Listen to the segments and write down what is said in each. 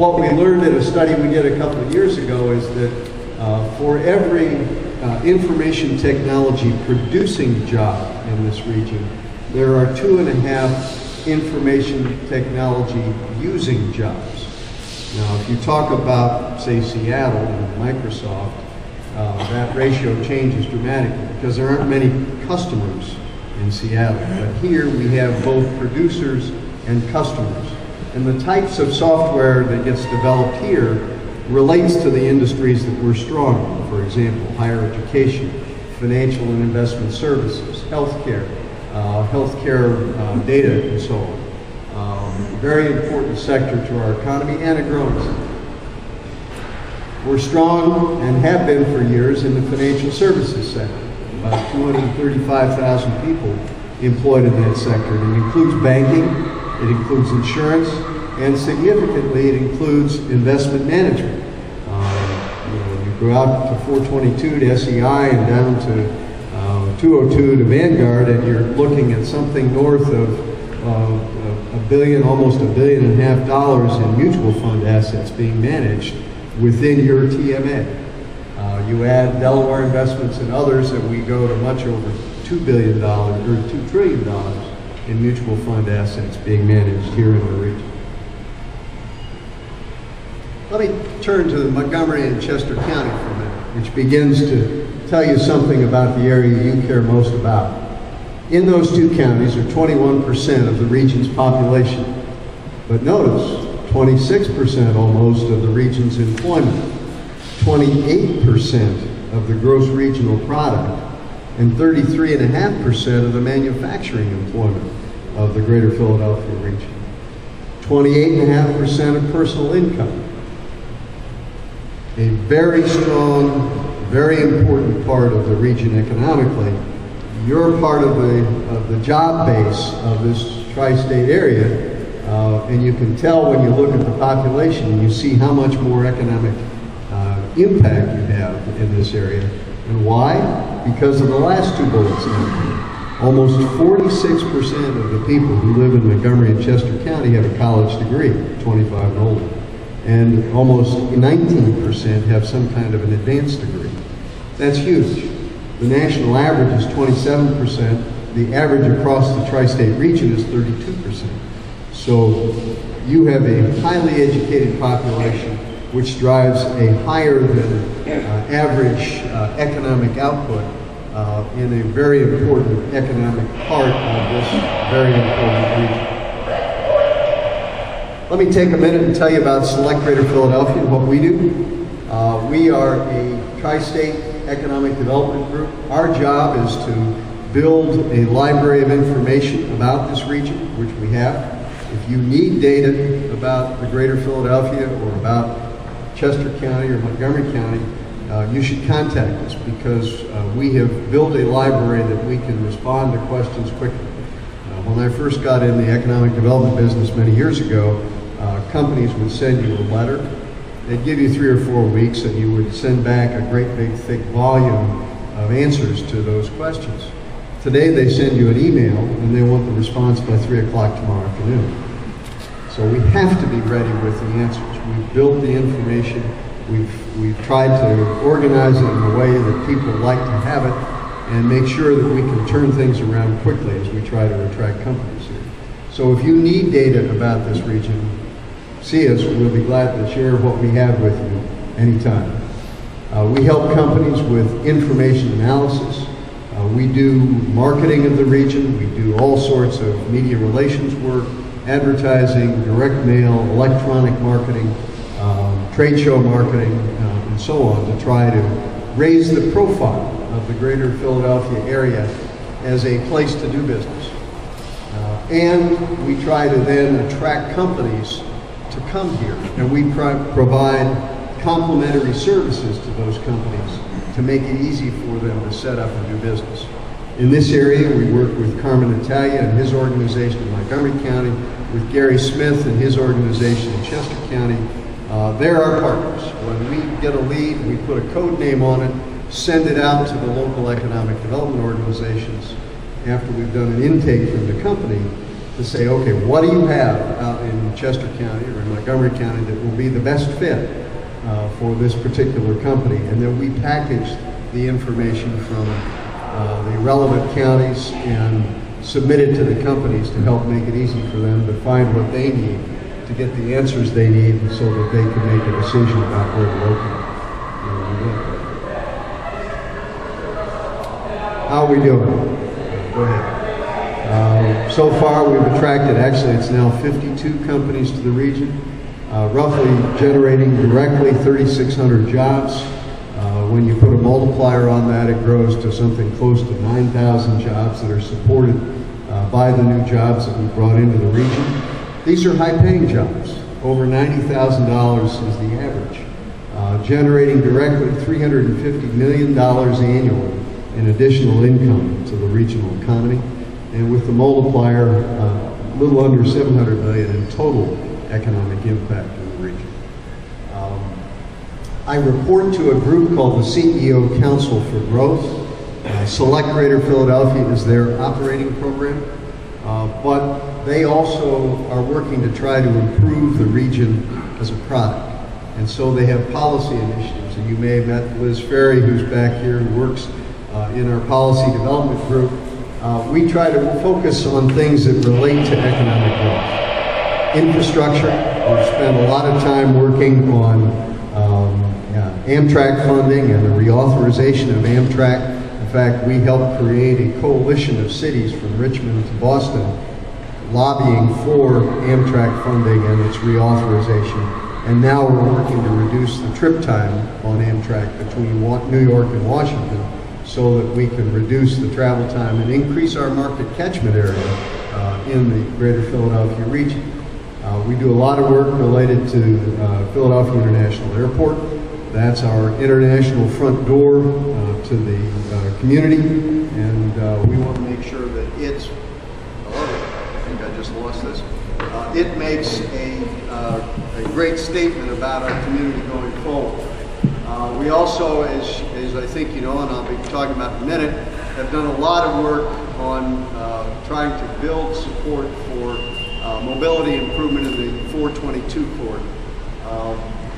What we learned in a study we did a couple of years ago is that for every information technology producing job in this region, there are 2.5 information technology using jobs. Now, if you talk about, say, Seattle and Microsoft, that ratio changes dramatically because there aren't many customers in Seattle. But here we have both producers and customers. And the types of software that gets developed here relates to the industries that we're strong in. For example, higher education, financial and investment services, healthcare, data and so on. Very important sector to our economy and a growing sector. We're strong and have been for years in the financial services sector. About 235,000 people employed in that sector. It includes banking, it includes insurance, and significantly it includes investment management. You go out to 422 to SEI and down to 202 to Vanguard, and you're looking at something north of $1 billion, almost $1.5 billion in mutual fund assets being managed within your TMA. You add Delaware Investments and others, and we go to much over $2 billion or $2 trillion in mutual fund assets being managed here in the region. Let me turn to the Montgomery and Chester County for a minute, which begins to tell you something about the area you care most about. In those two counties are 21% of the region's population. But notice, 26% almost of the region's employment, 28% of the gross regional product, and 33.5% of the manufacturing employment of the greater Philadelphia region. 28.5% of personal income. A very strong, very important part of the region economically. You're part of the job base of this tri-state area, and you can tell when you look at the population and you see how much more economic impact you have in this area. And why? Because of the last two bullets. Almost 46% of the people who live in Montgomery and Chester County have a college degree, 25 and older. And almost 19% have some kind of an advanced degree. That's huge. The national average is 27%. The average across the tri-state region is 32%. So you have a highly educated population, which drives a higher than average economic output in a very important economic part of this very important region. Let me take a minute and tell you about Select Greater Philadelphia and what we do. We are a tri-state economic development group. Our job is to build a library of information about this region, which we have. If you need data about the greater Philadelphia or about Chester County or Montgomery County, you should contact us because we have built a library that we can respond to questions quickly. When I first got in the economic development business many years ago, companies would send you a letter. They'd give you 3 or 4 weeks and you would send back a great big thick volume of answers to those questions. Today they send you an email and they want the response by 3 o'clock tomorrow afternoon. So we have to be ready with the answers. We've built the information. We've tried to organize it in a way that people like to have it and make sure that we can turn things around quickly as we try to attract companies here. So if you need data about this region, see us. We'll be glad to share what we have with you anytime. We help companies with information analysis. We do marketing of the region. We do all sorts of media relations work, advertising, direct mail, electronic marketing, trade show marketing, and so on to try to raise the profile of the greater Philadelphia area as a place to do business. And we try to then attract companies to come here. And we provide complementary services to those companies to make it easy for them to set up and do business. In this area, we work with Carmen Italia and his organization in Montgomery County, with Gary Smith and his organization in Chester County. They're our partners. When we get a lead, we put a code name on it, send it out to the local economic development organizations. After we've done an intake from the company, to say, okay, what do you have out in Chester County or in Montgomery County that will be the best fit for this particular company? And then we package the information from the relevant counties and submit it to the companies to help make it easy for them to find what they need, to get the answers they need so that they can make a decision about where to locate. How are we doing? Go ahead. So far we've attracted, actually it's now 52 companies to the region, roughly generating directly 3,600 jobs. When you put a multiplier on that, it grows to something close to 9,000 jobs that are supported by the new jobs that we've brought into the region. These are high-paying jobs. Over $90,000 is the average, generating directly $350 million annually in additional income to the regional economy, and with the multiplier, a little under $700 million in total economic impact in the region. I report to a group called the CEO Council for Growth. Select Greater Philadelphia is their operating program, but they also are working to try to improve the region as a product. And so they have policy initiatives, and you may have met Liz Ferry, who's back here, who works in our policy development group. We try to focus on things that relate to economic growth. Infrastructure, we've spent a lot of time working on Amtrak funding and the reauthorization of Amtrak. In fact, we helped create a coalition of cities from Richmond to Boston lobbying for Amtrak funding and its reauthorization. And now we're working to reduce the trip time on Amtrak between New York and Washington so that we can reduce the travel time and increase our market catchment area in the greater Philadelphia region. We do a lot of work related to Philadelphia International Airport. That's our international front door to the community, and we want to make sure that it's, I think I just lost this, it makes a great statement about our community going forward. We also, as I think you know, and I'll be talking about in a minute, have done a lot of work on trying to build support for mobility improvement in the 422 corridor.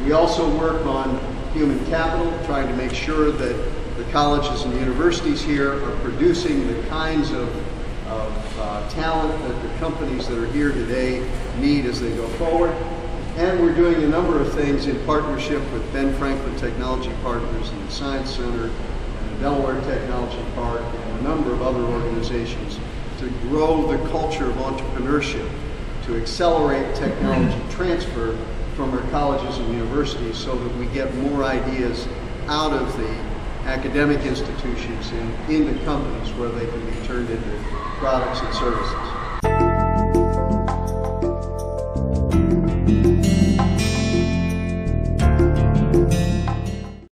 We also work on human capital, trying to make sure that the colleges and universities here are producing the kinds of talent that the companies that are here today need as they go forward. And we're doing a number of things in partnership with Ben Franklin Technology Partners and the Science Center and the Delaware Technology Park and a number of other organizations to grow the culture of entrepreneurship, to accelerate technology transfer from our colleges and universities so that we get more ideas out of the academic institutions and into companies where they can be turned into products and services.